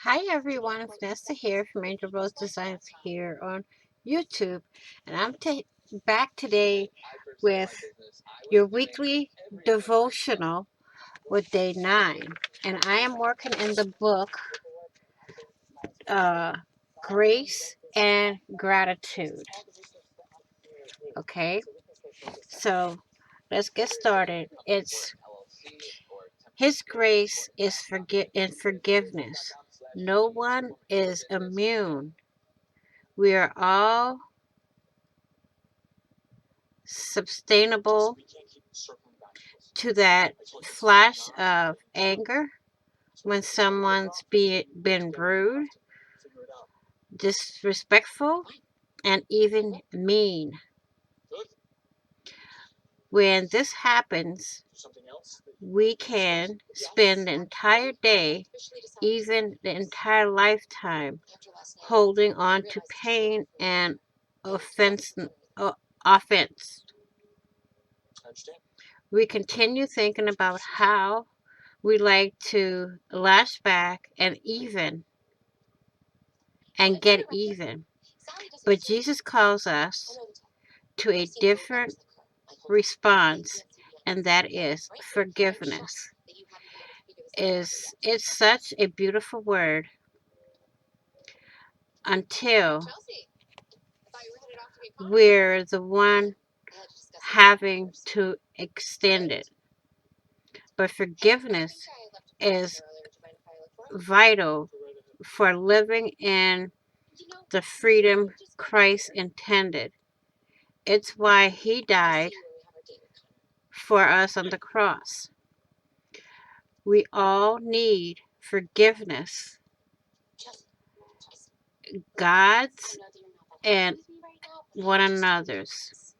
Hi everyone, Vanessa here from Angel Rose Designs here on YouTube, and I'm back today with your weekly devotional with day 9, and I am working in the book uh, Grace and Gratitude. Okay, so let's get started. It's His grace is in forgiveness. No one is immune. We are all sustainable to that flash of anger when someone's been rude, disrespectful, and even mean. When this happens, we can spend the entire day, even the entire lifetime, holding on to pain and offense. Offense. We continue thinking about how we like to lash back and get even. But Jesus calls us to a different response, and that is forgiveness. It's such a beautiful word until we're the one having to extend it. But forgiveness is vital for living in the freedom Christ intended. It's why he died for us on the cross. We all need forgiveness, God's and one another's,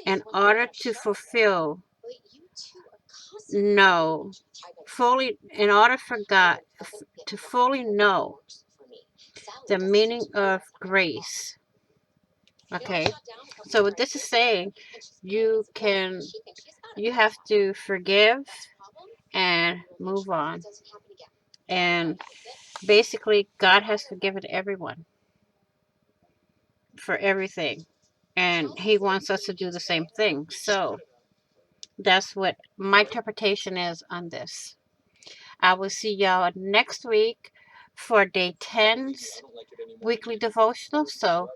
in order to fulfill, know, fully, in order for God to fully know the meaning of grace. Okay, so what this is saying, you can, you have to forgive and move on. And basically, God has forgiven everyone for everything. And He wants us to do the same thing. So that's what my interpretation is on this. I will see y'all next week for day 10's weekly devotional. So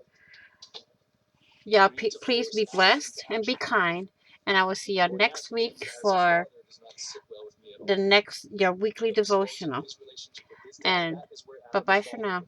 y'all please be blessed and be kind. And I will see y'all next week for the next your weekly devotional. And bye bye for now.